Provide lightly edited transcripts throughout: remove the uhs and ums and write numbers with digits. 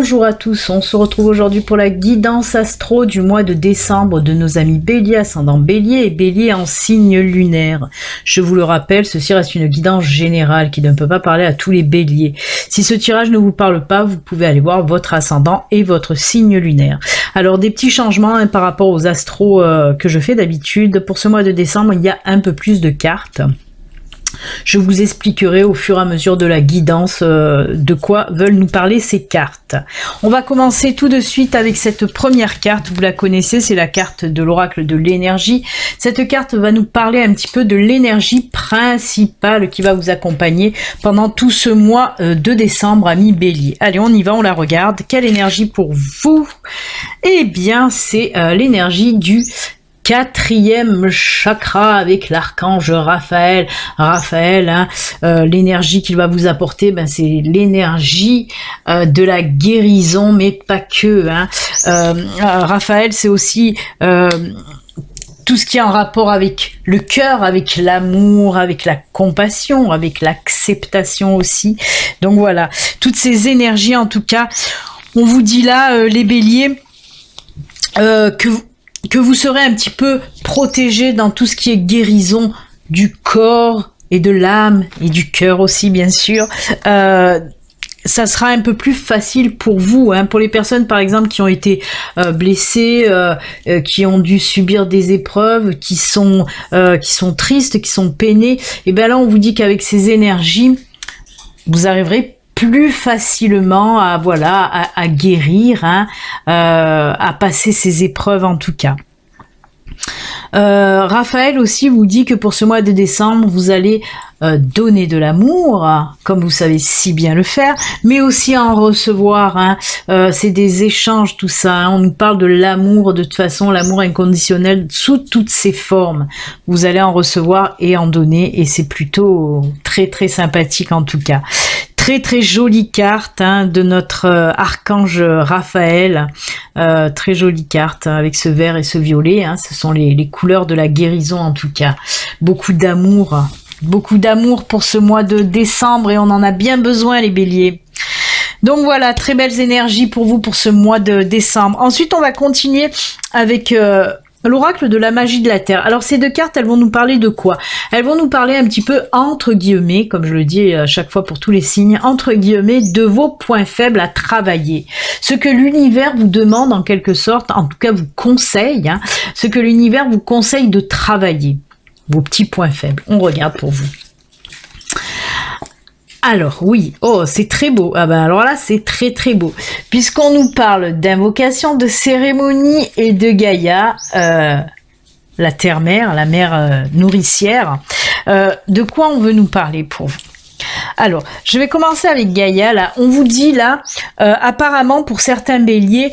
Bonjour à tous, on se retrouve aujourd'hui pour la guidance astro du mois de décembre de nos amis Bélier, ascendant Bélier et Bélier en signe lunaire. Je vous le rappelle, ceci reste une guidance générale qui ne peut pas parler à tous les Béliers. Si ce tirage ne vous parle pas, vous pouvez aller voir votre ascendant et votre signe lunaire. Alors des petits changements par rapport aux astros que je fais d'habitude. Pour ce mois de décembre, il y a un peu plus de cartes. Je vous expliquerai au fur et à mesure de la guidance de quoi veulent nous parler ces cartes. On va commencer tout de suite avec cette première carte, vous la connaissez, c'est la carte de l'oracle de l'énergie. Cette carte va nous parler un petit peu de l'énergie principale qui va vous accompagner pendant tout ce mois de décembre, amis Bélier. Allez, on y va, on la regarde. Quelle énergie pour vous? Eh bien, c'est l'énergie du 4e chakra avec l'archange Raphaël. Raphaël, hein, l'énergie qu'il va vous apporter, ben, c'est l'énergie de la guérison, mais pas que. Hein. Raphaël, c'est aussi tout ce qui est en rapport avec le cœur, avec l'amour, avec la compassion, avec l'acceptation aussi. Donc voilà, toutes ces énergies, en tout cas, on vous dit là, les béliers, que vous serez un petit peu protégés dans tout ce qui est guérison du corps et de l'âme et du cœur aussi, bien sûr. Ça sera un peu plus facile pour vous, hein, pour les personnes par exemple qui ont été blessées, qui ont dû subir des épreuves, qui sont tristes, qui sont peinées. Et bien là, on vous dit qu'avec ces énergies, vous arriverez plus facilement à guérir, hein, à passer ces épreuves en tout cas. Raphaël aussi vous dit que pour ce mois de décembre, vous allez donner de l'amour, comme vous savez si bien le faire, mais aussi en recevoir. Hein. C'est des échanges, tout ça. Hein. On nous parle de l'amour, de toute façon, l'amour inconditionnel sous toutes ses formes. Vous allez en recevoir et en donner, et c'est plutôt très très sympathique en tout cas. Très très jolie carte, hein, de notre archange Raphaël, très jolie carte avec ce vert et ce violet, hein, ce sont les couleurs de la guérison en tout cas. Beaucoup d'amour pour ce mois de décembre et on en a bien besoin les béliers. Donc voilà, très belles énergies pour vous pour ce mois de décembre. Ensuite on va continuer avec l'oracle de la magie de la Terre. Alors ces deux cartes, elles vont nous parler de quoi? Elles vont nous parler un petit peu, entre guillemets, comme je le dis à chaque fois pour tous les signes, entre guillemets, de vos points faibles à travailler. Ce que l'univers vous demande en quelque sorte, en tout cas vous conseille, hein, ce que l'univers vous conseille de travailler. Vos petits points faibles. On regarde pour vous. Alors oui, oh c'est très beau, ah ben alors là c'est très très beau, puisqu'on nous parle d'invocation, de cérémonie et de Gaïa, la terre-mère, la mère nourricière. De quoi on veut nous parler pour vous? Alors, je vais commencer avec Gaïa, là, on vous dit là, apparemment pour certains béliers,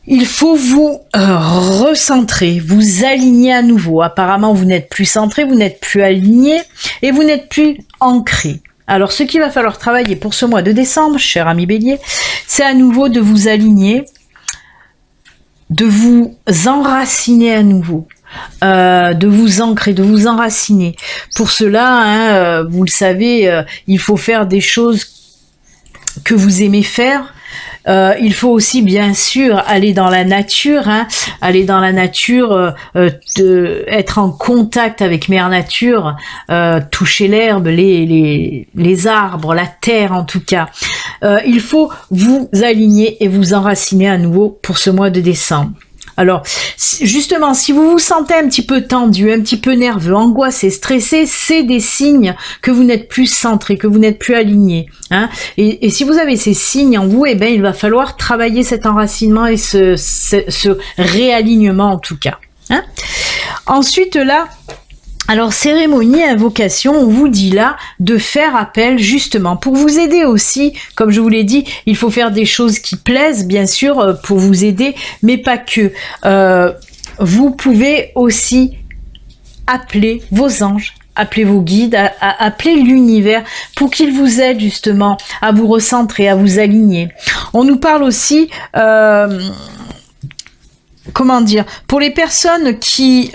il faut vous recentrer, vous aligner à nouveau. Apparemment vous n'êtes plus centré, vous n'êtes plus aligné et vous n'êtes plus ancré. Alors, ce qu'il va falloir travailler pour ce mois de décembre, cher ami Bélier, c'est à nouveau de vous aligner, de vous enraciner à nouveau, de vous ancrer, de vous enraciner. Pour cela, hein, vous le savez, il faut faire des choses que vous aimez faire. Il faut aussi bien sûr aller dans la nature, hein, aller dans la nature, être en contact avec Mère Nature, toucher l'herbe, les arbres, la terre en tout cas. Il faut vous aligner et vous enraciner à nouveau pour ce mois de décembre. Alors, justement, si vous vous sentez un petit peu tendu, un petit peu nerveux, angoissé, stressé, c'est des signes que vous n'êtes plus centré, que vous n'êtes plus aligné. Hein. Et si vous avez ces signes en vous, eh ben, il va falloir travailler cet enracinement et ce réalignement en tout cas. Hein. Ensuite, là, alors, cérémonie, invocation, on vous dit là de faire appel justement pour vous aider aussi. Comme je vous l'ai dit, il faut faire des choses qui plaisent, bien sûr, pour vous aider, mais pas que. Vous pouvez aussi appeler vos anges, appeler vos guides, appeler l'univers pour qu'il vous aide justement à vous recentrer, à vous aligner. On nous parle aussi... comment dire, pour les personnes qui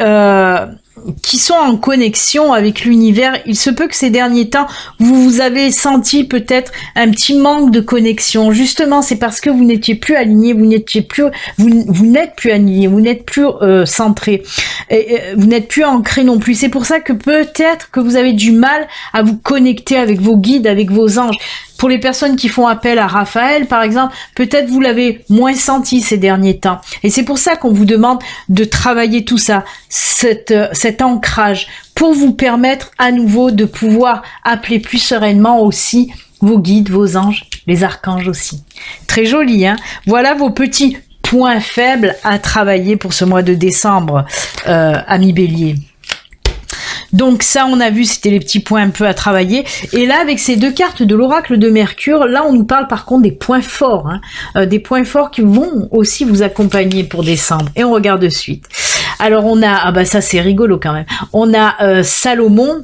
qui sont en connexion avec l'univers. Il se peut que ces derniers temps, vous avez senti peut-être un petit manque de connexion. Justement, c'est parce que vous n'étiez plus aligné, vous n'êtes plus aligné, vous n'êtes plus centré, et vous n'êtes plus ancré non plus. C'est pour ça que peut-être que vous avez du mal à vous connecter avec vos guides, avec vos anges. Pour les personnes qui font appel à Raphaël, par exemple, peut-être vous l'avez moins senti ces derniers temps. Et c'est pour ça qu'on vous demande de travailler tout ça, cet ancrage, pour vous permettre à nouveau de pouvoir appeler plus sereinement aussi vos guides, vos anges, les archanges aussi. Très joli, hein? Voilà vos petits points faibles à travailler pour ce mois de décembre, amis Bélier. Donc ça, on a vu, c'était les petits points un peu à travailler. Et là, avec ces deux cartes de l'oracle de Mercure, là, on nous parle par contre des points forts. Des points forts qui vont aussi vous accompagner pour décembre. Et on regarde de suite. Alors, on a... Ah bah ça, c'est rigolo quand même. On a Salomon...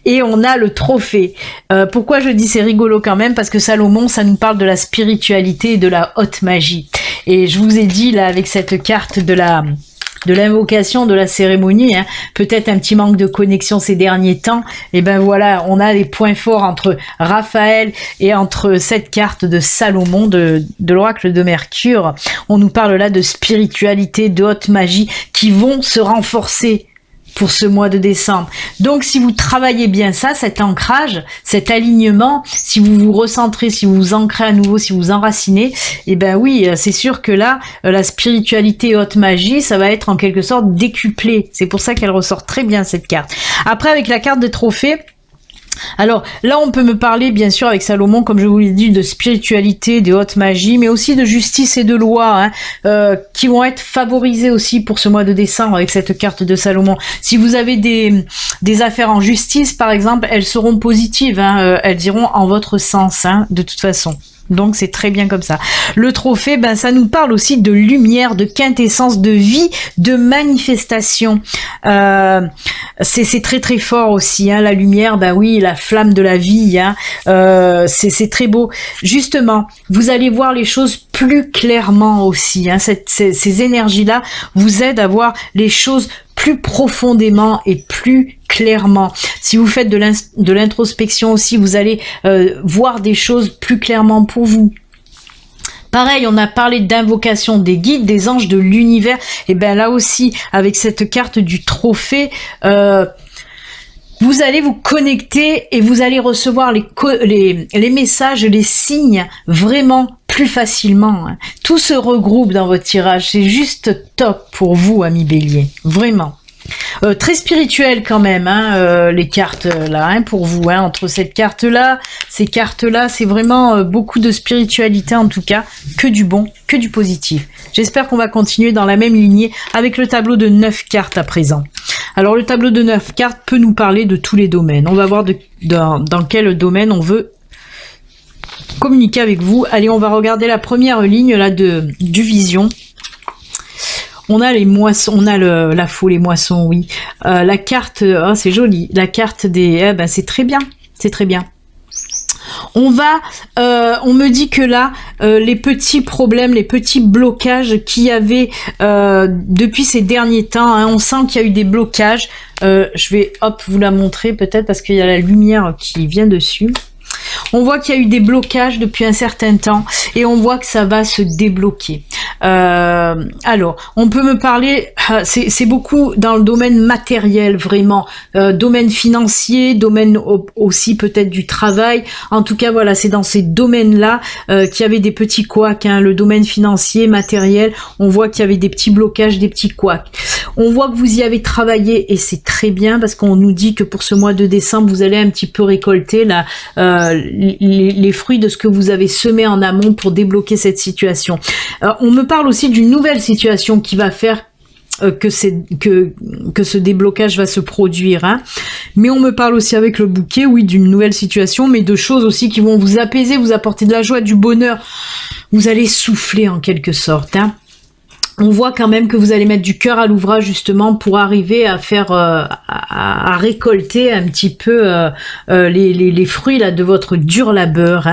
Et on a le trophée. Pourquoi je dis c'est rigolo quand même? Parce que Salomon, ça nous parle de la spiritualité et de la haute magie. Et je vous ai dit, là, avec cette carte de l'invocation de la cérémonie, hein, peut-être un petit manque de connexion ces derniers temps, et ben voilà, on a des points forts entre Raphaël et entre cette carte de Salomon, de l'oracle de Mercure. On nous parle là de spiritualité, de haute magie qui vont se renforcer pour ce mois de décembre. Donc si vous travaillez bien ça, cet ancrage, cet alignement, si vous vous recentrez, si vous vous ancrez à nouveau, si vous enracinez, et ben oui, c'est sûr que là, la spiritualité et haute magie, ça va être en quelque sorte décuplé. C'est pour ça qu'elle ressort très bien cette carte. Après, avec la carte des trophées, alors là on peut me parler bien sûr avec Salomon, comme je vous l'ai dit, de spiritualité, de haute magie, mais aussi de justice et de loi, qui vont être favorisées aussi pour ce mois de décembre avec cette carte de Salomon. Si vous avez des affaires en justice par exemple, elles seront positives, elles iront en votre sens, de toute façon. Donc c'est très bien comme ça. Le trophée, ben ça nous parle aussi de lumière, de quintessence, de vie, de manifestation. C'est très très fort aussi, la lumière, ben oui, la flamme de la vie, c'est très beau. Justement, vous allez voir les choses plus clairement aussi. Ces énergies-là vous aident à voir les choses plus profondément et plus clairement. Si vous faites de l'introspection aussi, vous allez voir des choses plus clairement pour vous. Pareil, on a parlé d'invocation des guides, des anges de l'univers. Et bien là aussi, avec cette carte du trophée, vous allez vous connecter et vous allez recevoir les messages, les signes vraiment plus facilement. Tout se regroupe dans votre tirage. C'est juste top pour vous, amis Bélier. Vraiment. Très spirituel quand même, les cartes là, pour vous. Entre cette carte-là, ces cartes-là, c'est vraiment beaucoup de spiritualité en tout cas. Que du bon, que du positif. J'espère qu'on va continuer dans la même lignée avec le tableau de 9 cartes à présent. Alors le tableau de 9 cartes peut nous parler de tous les domaines. On va voir dans quel domaine on veut communiquer avec vous. Allez, on va regarder la première ligne là du vision. On a les moissons, on a la faux, les moissons, oui. La carte, oh, c'est joli. La carte des, c'est très bien, c'est très bien. On me dit que là, les petits problèmes, les petits blocages qu'il y avait depuis ces derniers temps, on sent qu'il y a eu des blocages. Je vais, vous la montrer peut-être parce qu'il y a la lumière qui vient dessus. On voit qu'il y a eu des blocages depuis un certain temps et on voit que ça va se débloquer. Alors, on peut me parler, c'est beaucoup dans le domaine matériel, vraiment, domaine financier, domaine aussi peut-être du travail. En tout cas, voilà, c'est dans ces domaines-là qu'il y avait des petits couacs, le domaine financier, matériel. On voit qu'il y avait des petits blocages, des petits couacs. On voit que vous y avez travaillé et c'est très bien parce qu'on nous dit que pour ce mois de décembre, vous allez un petit peu récolter là, les fruits de ce que vous avez semé en amont pour débloquer cette situation. On me parle aussi d'une nouvelle situation qui va faire que ce déblocage va se produire. Mais on me parle aussi avec le bouquet, oui, d'une nouvelle situation, mais de choses aussi qui vont vous apaiser, vous apporter de la joie, du bonheur. Vous allez souffler en quelque sorte. On voit quand même que vous allez mettre du cœur à l'ouvrage justement pour arriver à faire, à récolter un petit peu les fruits là de votre dur labeur.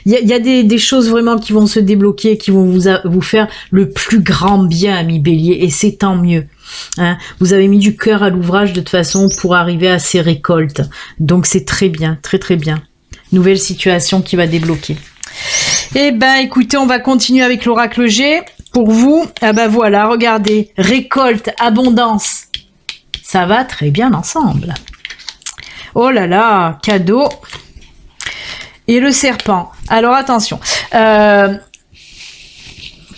Il y a des choses vraiment qui vont se débloquer, qui vont vous faire le plus grand bien, amis Bélier, et c'est tant mieux. hein. Vous avez mis du cœur à l'ouvrage de toute façon pour arriver à ces récoltes. Donc c'est très bien, très très bien. Nouvelle situation qui va débloquer. Eh ben écoutez, on va continuer avec l'oracle G. Pour vous, ah ben voilà, regardez, récolte, abondance. Ça va très bien ensemble. Oh là là, cadeau. Et le serpent. Alors attention,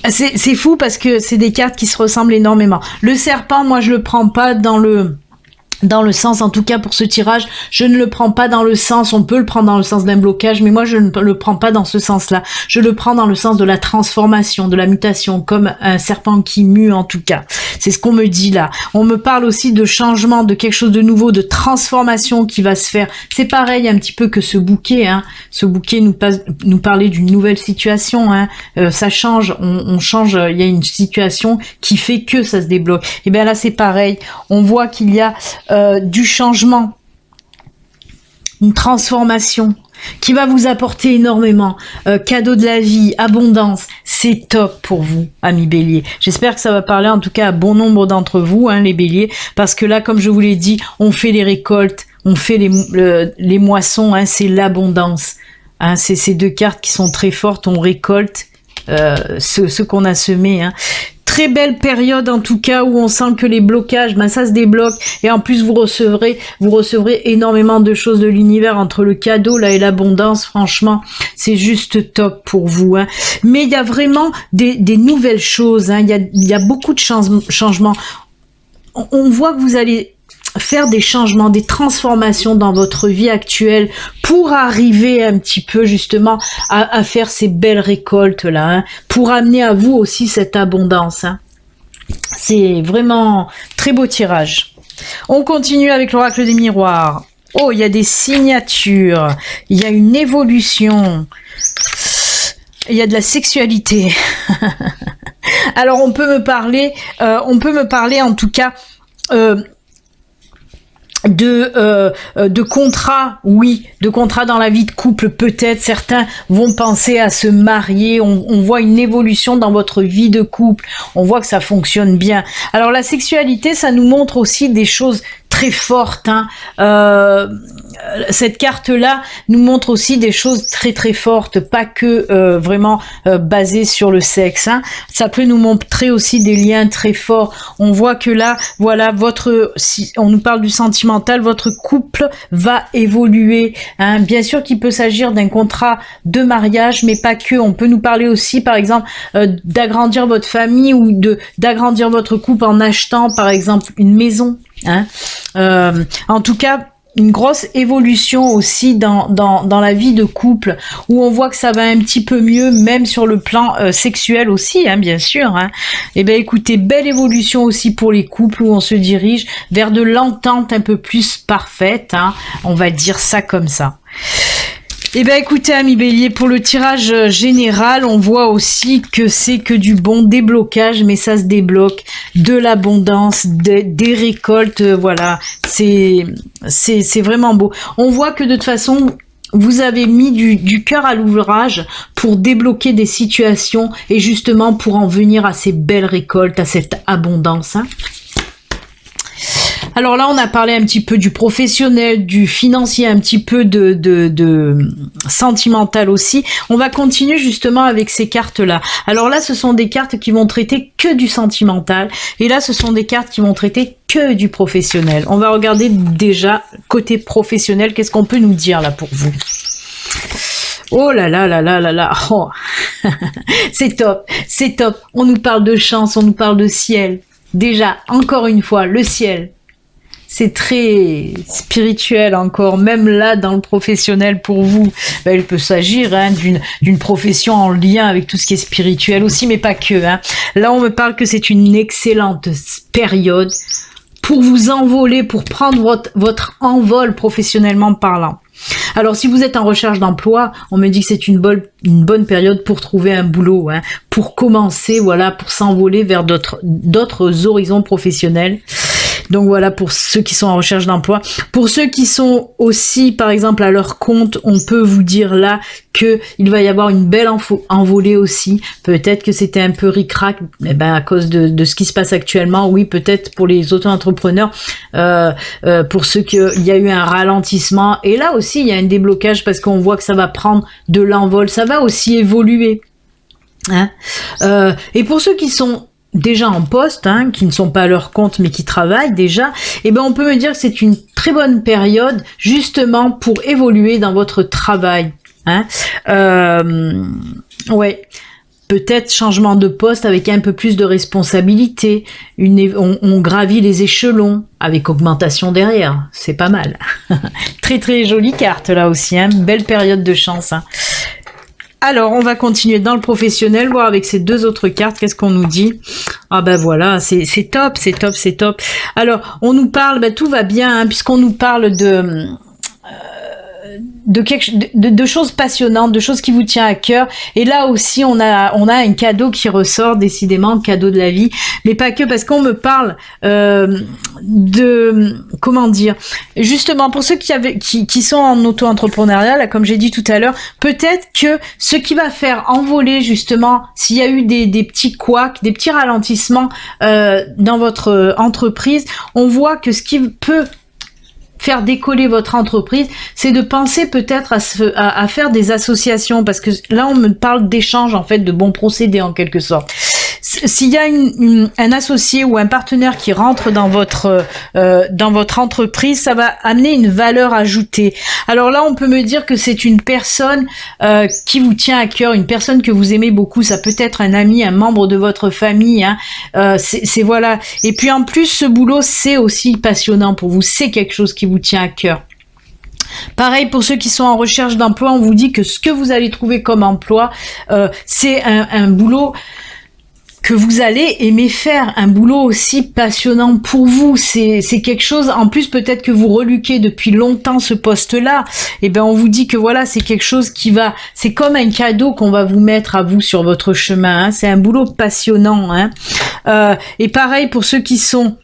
c'est fou parce que c'est des cartes qui se ressemblent énormément. Le serpent, moi je le prends pas dans le sens, en tout cas pour ce tirage, je ne le prends pas dans le sens, on peut le prendre dans le sens d'un blocage, mais moi je ne le prends pas dans ce sens-là. Je le prends dans le sens de la transformation, de la mutation, comme un serpent qui mue en tout cas. C'est ce qu'on me dit là. On me parle aussi de changement, de quelque chose de nouveau, de transformation qui va se faire. C'est pareil un petit peu que ce bouquet, hein. Ce bouquet nous parlait d'une nouvelle situation, hein. Ça change, on change, il y a une situation qui fait que ça se débloque. Et bien là c'est pareil, on voit qu'il y a du changement, une transformation qui va vous apporter énormément, cadeau de la vie, abondance, c'est top pour vous, amis béliers. J'espère que ça va parler en tout cas à bon nombre d'entre vous, hein, les béliers, parce que là, comme je vous l'ai dit, on fait les récoltes, on fait les moissons, hein, c'est l'abondance. Hein, c'est ces deux cartes qui sont très fortes, on récolte ce qu'on a semé, hein. Très belle période en tout cas où on sent que les blocages, ben ça se débloque et en plus vous recevrez énormément de choses de l'univers entre le cadeau là et l'abondance. Franchement, c'est juste top pour vous, hein. Mais il y a vraiment des nouvelles choses, hein. Il y a beaucoup de changements. On voit que vous allez faire des changements, des transformations dans votre vie actuelle pour arriver un petit peu justement à faire ces belles récoltes là, hein, pour amener à vous aussi cette abondance, hein. C'est vraiment très beau tirage. On continue avec l'oracle des miroirs. Oh, il y a des signatures, il y a une évolution, il y a de la sexualité. Alors on peut me parler en tout cas de contrat, oui, de contrat dans la vie de couple, peut-être certains vont penser à se marier, on voit une évolution dans votre vie de couple, on voit que ça fonctionne bien. Alors la sexualité, ça nous montre aussi des choses très fortes, hein. Cette carte-là nous montre aussi des choses très très fortes, pas que vraiment basées sur le sexe, hein. Ça peut nous montrer aussi des liens très forts. On voit que là, voilà, on nous parle du sentimental, votre couple va évoluer, hein. Bien sûr qu'il peut s'agir d'un contrat de mariage, mais pas que. On peut nous parler aussi, par exemple, d'agrandir votre famille ou d'agrandir votre couple en achetant, par exemple, une maison, hein. En tout cas, une grosse évolution aussi dans la vie de couple, où on voit que ça va un petit peu mieux, même sur le plan sexuel aussi, hein, bien sûr, hein. Et ben écoutez, belle évolution aussi pour les couples, où on se dirige vers de l'entente un peu plus parfaite, hein, on va dire ça comme ça. Eh bien écoutez, amis bélier, pour le tirage général, on voit aussi que c'est que du bon déblocage, mais ça se débloque, de l'abondance, des récoltes, voilà, c'est vraiment beau. On voit que de toute façon, vous avez mis du cœur à l'ouvrage pour débloquer des situations et justement pour en venir à ces belles récoltes, à cette abondance, hein. Alors là, on a parlé un petit peu du professionnel, du financier, un petit peu de sentimental aussi. On va continuer justement avec ces cartes-là. Alors là, ce sont des cartes qui vont traiter que du sentimental. Et là, ce sont des cartes qui vont traiter que du professionnel. On va regarder déjà côté professionnel, qu'est-ce qu'on peut nous dire là pour vous. Oh là là là là là là, oh. C'est top, c'est top. On nous parle de chance, on nous parle de ciel. Déjà, encore une fois, le ciel. C'est très spirituel encore, même là dans le professionnel pour vous. Ben, il peut s'agir, hein, d'une profession en lien avec tout ce qui est spirituel aussi, mais pas que, hein. Là, on me parle que c'est une excellente période pour vous envoler, pour prendre votre envol professionnellement parlant. Alors, si vous êtes en recherche d'emploi, on me dit que c'est une bonne période pour trouver un boulot, hein, pour commencer, voilà, pour s'envoler vers d'autres horizons professionnels. Donc voilà, pour ceux qui sont en recherche d'emploi. Pour ceux qui sont aussi, par exemple, à leur compte, on peut vous dire là que il va y avoir une belle envolée aussi. Peut-être que c'était un peu ric-rac, mais ben à cause de ce qui se passe actuellement. Oui, peut-être pour les auto-entrepreneurs, pour ceux qui il y a eu un ralentissement. Et là aussi, il y a un déblocage parce qu'on voit que ça va prendre de l'envol. Ça va aussi évoluer. Hein, et pour ceux qui sont déjà en poste, hein, qui ne sont pas à leur compte mais qui travaillent déjà, eh ben on peut me dire que c'est une très bonne période justement pour évoluer dans votre travail. Hein. Ouais. Peut-être changement de poste avec un peu plus de responsabilité. On gravit les échelons avec augmentation derrière. C'est pas mal. Très très jolie carte là aussi. Hein. Belle période de chance. Hein. Alors, on va continuer dans le professionnel, voir avec ces deux autres cartes, qu'est-ce qu'on nous dit. Ah ben voilà, c'est top, c'est top, c'est top. Alors, on nous parle, ben, tout va bien, hein, puisqu'on nous parle de choses passionnantes, de choses qui vous tient à cœur. Et là aussi, on a un cadeau qui ressort, décidément, cadeau de la vie. Mais pas que, parce qu'on me parle comment dire, justement, pour ceux qui sont en auto-entrepreneuriat, là, comme j'ai dit tout à l'heure, peut-être que ce qui va faire envoler, justement, s'il y a eu des petits couacs, des petits ralentissements dans votre entreprise, on voit que ce qui peut faire décoller votre entreprise, c'est de penser peut-être à faire des associations, parce que là on me parle d'échange en fait, de bons procédés en quelque sorte. S'il y a un associé ou un partenaire qui rentre dans votre entreprise, ça va amener une valeur ajoutée. Alors là, on peut me dire que c'est une personne qui vous tient à cœur, une personne que vous aimez beaucoup. Ça peut être un ami, un membre de votre famille. Hein. C'est voilà. Et puis en plus, ce boulot, c'est aussi passionnant pour vous. C'est quelque chose qui vous tient à cœur. Pareil pour ceux qui sont en recherche d'emploi, on vous dit que ce que vous allez trouver comme emploi, c'est un boulot que vous allez aimer faire, un boulot aussi passionnant pour vous. C'est quelque chose, en plus peut-être que vous reluquez depuis longtemps ce poste-là, et ben on vous dit que voilà, c'est quelque chose c'est comme un cadeau qu'on va vous mettre à vous sur votre chemin. Hein. C'est un boulot passionnant. Hein. Et pareil pour ceux qui sont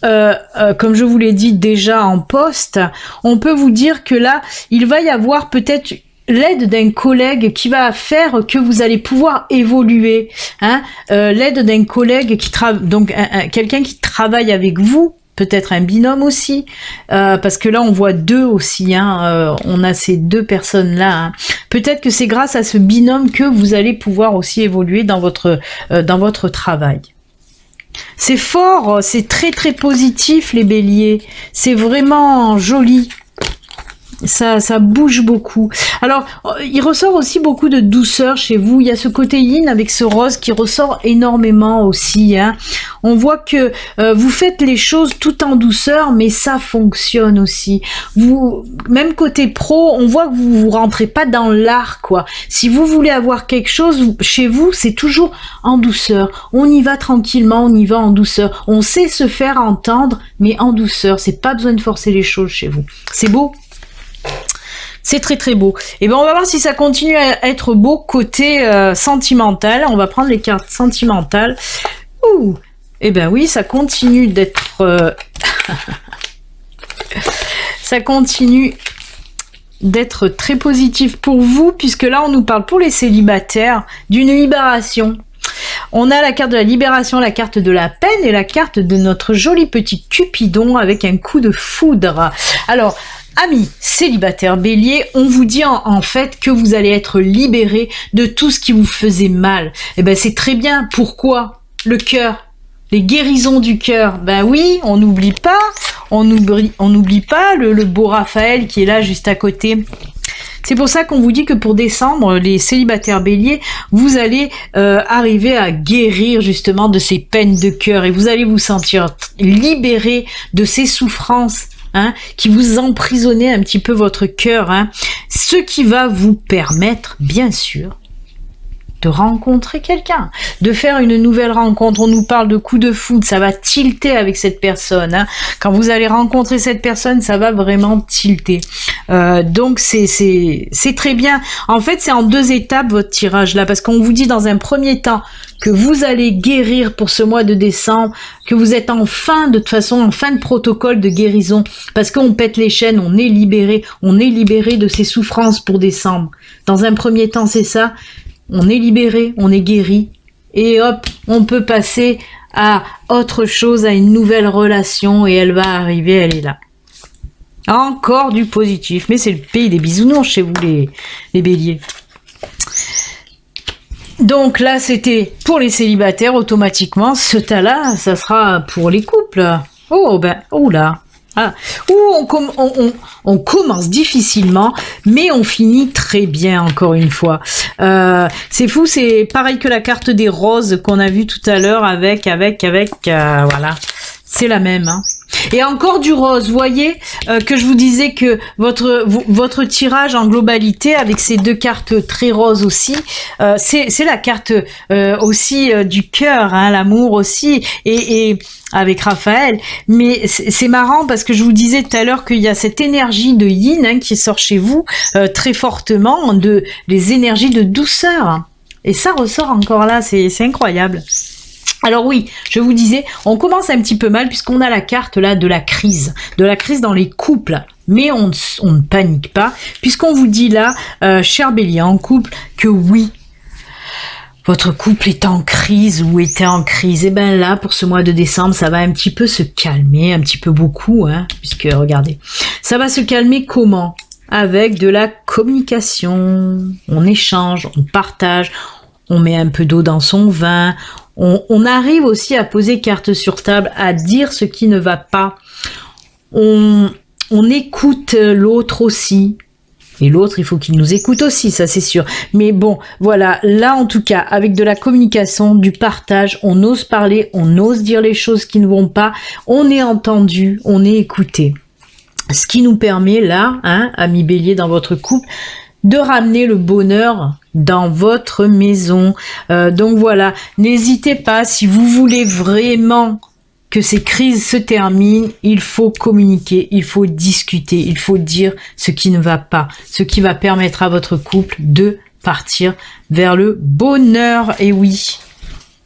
comme je vous l'ai dit déjà en poste, on peut vous dire que là, il va y avoir peut-être l'aide d'un collègue qui va faire que vous allez pouvoir évoluer. Hein. L'aide d'un collègue qui donc quelqu'un qui travaille avec vous, peut-être un binôme aussi, parce que là on voit deux aussi, hein, on a ces deux personnes-là. Hein. Peut-être que c'est grâce à ce binôme que vous allez pouvoir aussi évoluer dans votre travail. C'est fort, c'est très très positif les béliers, c'est vraiment joli. Ça bouge beaucoup. Alors, il ressort aussi beaucoup de douceur chez vous. Il y a ce côté yin avec ce rose qui ressort énormément aussi. Hein. On voit que vous faites les choses tout en douceur, mais ça fonctionne aussi. Même côté pro, on voit que vous rentrez pas dans l'art, quoi. Si vous voulez avoir quelque chose chez vous, c'est toujours en douceur. On y va tranquillement, on y va en douceur. On sait se faire entendre, mais en douceur. C'est pas besoin de forcer les choses chez vous. C'est beau. C'est très très beau. Et ben on va voir si ça continue à être beau côté sentimental. On va prendre les cartes sentimentales. Ouh. Et ben oui, ça continue d'être ça continue d'être très positif pour vous, puisque là on nous parle pour les célibataires d'une libération. On a la carte de la libération, la carte de la peine et la carte de notre joli petit Cupidon avec un coup de foudre. Alors, amis célibataires bélier, on vous dit en fait que vous allez être libérés de tout ce qui vous faisait mal. Et ben c'est très bien. Pourquoi? Le cœur, les guérisons du cœur. Ben oui, on n'oublie pas, on n'oublie pas le beau Raphaël qui est là juste à côté. C'est pour ça qu'on vous dit que pour décembre, les célibataires béliers, vous allez arriver à guérir justement de ces peines de cœur et vous allez vous sentir libérés de ces souffrances. Hein, qui vous emprisonnez un petit peu votre cœur, hein, ce qui va vous permettre, bien sûr, de rencontrer quelqu'un, de faire une nouvelle rencontre. On nous parle de coup de foudre, ça va tilter avec cette personne. Hein. Quand vous allez rencontrer cette personne, ça va vraiment tilter. Donc c'est très bien. En fait, c'est en deux étapes votre tirage là, parce qu'on vous dit dans un premier temps que vous allez guérir pour ce mois de décembre, que vous êtes en fin de toute façon, en fin de protocole de guérison, parce qu'on pète les chaînes, on est libéré de ces souffrances pour décembre. Dans un premier temps, c'est ça, on est libéré, on est guéri, et hop, on peut passer à autre chose, à une nouvelle relation, et elle va arriver, elle est là. Encore du positif, mais c'est le pays des bisounours chez vous les béliers. Donc là, c'était pour les célibataires automatiquement. Ce tas-là, ça sera pour les couples. Oh ben, oh là. Ah. On commence difficilement, mais on finit très bien, encore une fois. C'est fou, c'est pareil que la carte des roses qu'on a vu tout à l'heure avec, voilà. C'est la même, hein. Et encore du rose, vous voyez que je vous disais que votre tirage en globalité avec ces deux cartes très roses aussi, c'est la carte aussi du cœur, hein, l'amour aussi, et avec Raphaël. Mais c'est marrant parce que je vous disais tout à l'heure qu'il y a cette énergie de yin, hein, qui sort chez vous très fortement, les énergies de douceur. Et ça ressort encore là, c'est incroyable. Alors oui, je vous disais, on commence un petit peu mal puisqu'on a la carte là de la crise dans les couples. Mais on ne panique pas puisqu'on vous dit là, cher bélier en couple, que oui, votre couple est en crise ou était en crise. Et bien là, pour ce mois de décembre, ça va un petit peu se calmer, un petit peu beaucoup, hein, puisque regardez, ça va se calmer comment? Avec de la communication, on échange, on partage, on met un peu d'eau dans son vin. On arrive aussi à poser carte sur table, à dire ce qui ne va pas. On écoute l'autre aussi. Et l'autre, il faut qu'il nous écoute aussi, ça c'est sûr. Mais bon, voilà, là en tout cas, avec de la communication, du partage, on ose parler, on ose dire les choses qui ne vont pas, on est entendu, on est écouté. Ce qui nous permet là, hein, amis bélier dans votre couple, de ramener le bonheur dans votre maison. Donc voilà, n'hésitez pas, si vous voulez vraiment que ces crises se terminent, il faut communiquer, il faut discuter, il faut dire ce qui ne va pas, ce qui va permettre à votre couple de partir vers le bonheur. Et oui,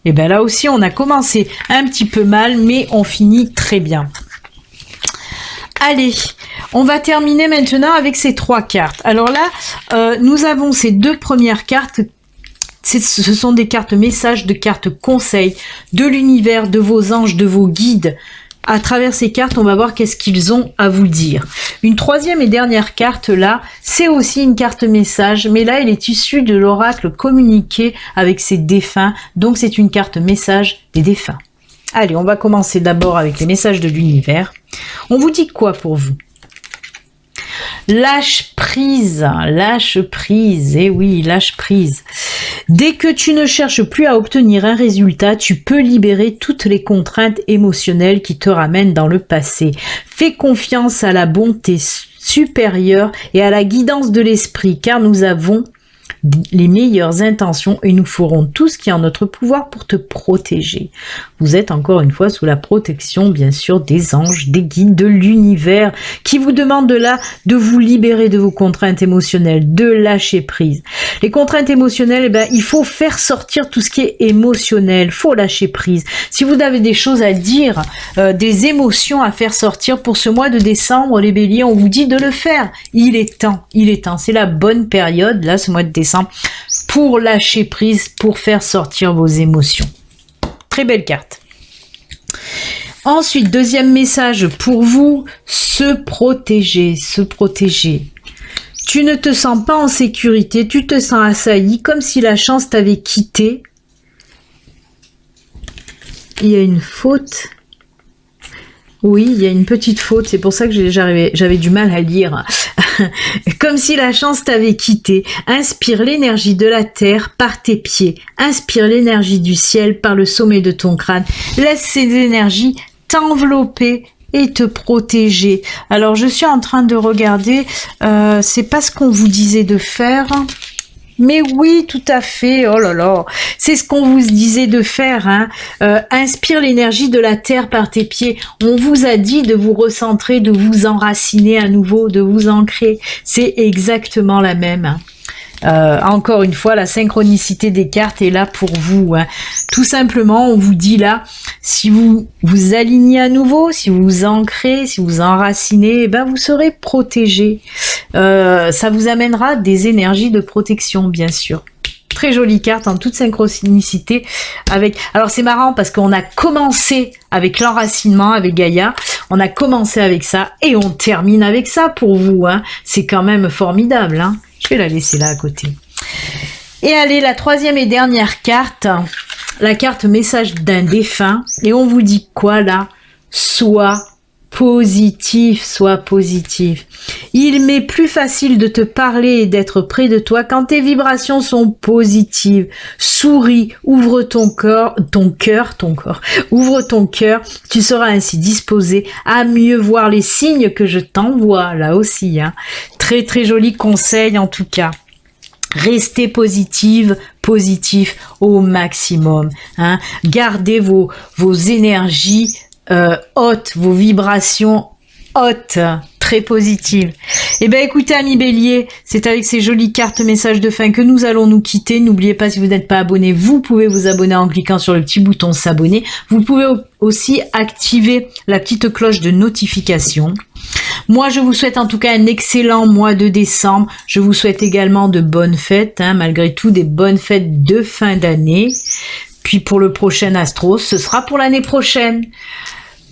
et bien là aussi on a commencé un petit peu mal, mais on finit très bien. Allez, on va terminer maintenant avec ces trois cartes. Alors là, nous avons ces deux premières cartes. Ce sont des cartes messages, de cartes conseils, de l'univers, de vos anges, de vos guides. À travers ces cartes, on va voir qu'est-ce qu'ils ont à vous dire. Une troisième et dernière carte là, c'est aussi une carte message, mais là, elle est issue de l'oracle communiqué avec ses défunts. Donc, c'est une carte message des défunts. Allez, on va commencer d'abord avec les messages de l'univers. On vous dit quoi pour vous? Lâche prise, eh oui, lâche prise. Dès que tu ne cherches plus à obtenir un résultat, tu peux libérer toutes les contraintes émotionnelles qui te ramènent dans le passé. Fais confiance à la bonté supérieure et à la guidance de l'esprit, car nous avons les meilleures intentions et nous ferons tout ce qui est en notre pouvoir pour te protéger. Vous êtes encore une fois sous la protection, bien sûr, des anges, des guides, de l'univers qui vous demandent là de vous libérer de vos contraintes émotionnelles, de lâcher prise. Les contraintes émotionnelles, eh ben, il faut faire sortir tout ce qui est émotionnel, faut lâcher prise. Si vous avez des choses à dire, des émotions à faire sortir pour ce mois de décembre, les béliers, on vous dit de le faire. Il est temps. C'est la bonne période, là, ce mois de décembre, pour lâcher prise, pour faire sortir vos émotions. Très belle carte. Ensuite, deuxième message pour vous, se protéger, se protéger. Tu ne te sens pas en sécurité, tu te sens assailli, comme si la chance t'avait quitté. Il y a une faute. Oui, il y a une petite faute, c'est pour ça que j'avais du mal à lire. Comme si la chance t'avait quitté. Inspire l'énergie de la terre par tes pieds. Inspire l'énergie du ciel par le sommet de ton crâne. Laisse ces énergies t'envelopper et te protéger. Alors, je suis en train de regarder, c'est pas ce qu'on vous disait de faire. Mais oui, tout à fait, oh là là, c'est ce qu'on vous disait de faire, hein. Inspire l'énergie de la terre par tes pieds. On vous a dit de vous recentrer, de vous enraciner à nouveau, de vous ancrer. C'est exactement la même, hein. Encore une fois, la synchronicité des cartes est là pour vous. Hein. Tout simplement, on vous dit là, si vous vous alignez à nouveau, si vous vous ancrez, si vous enracinez, eh ben vous serez protégé. Ça vous amènera des énergies de protection, bien sûr. Très jolie carte en toute synchronicité avec. Alors c'est marrant parce qu'on a commencé avec l'enracinement avec Gaïa, on a commencé avec ça et on termine avec ça pour vous. Hein. C'est quand même formidable. Hein. Je vais la laisser là à côté. Et allez, la troisième et dernière carte, la carte message d'un défunt. Et on vous dit quoi là? Sois positif, sois positif. Il m'est plus facile de te parler et d'être près de toi quand tes vibrations sont positives. Souris, ouvre ton cœur, ouvre ton cœur. Tu seras ainsi disposé à mieux voir les signes que je t'envoie, là aussi. Hein. Très très joli conseil en tout cas. Restez positive, positif au maximum. Hein. Gardez vos énergies hautes, vos vibrations hautes, très positives. Eh bien écoutez amis Bélier, c'est avec ces jolies cartes messages de fin que nous allons nous quitter. N'oubliez pas, si vous n'êtes pas abonné, vous pouvez vous abonner en cliquant sur le petit bouton s'abonner. Vous pouvez aussi activer la petite cloche de notification. Moi, je vous souhaite en tout cas un excellent mois de décembre. Je vous souhaite également de bonnes fêtes, hein, malgré tout des bonnes fêtes de fin d'année. Puis pour le prochain Astro, ce sera pour l'année prochaine.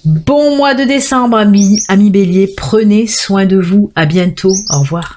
Bon mois de décembre, amis Bélier. Prenez soin de vous. À bientôt. Au revoir.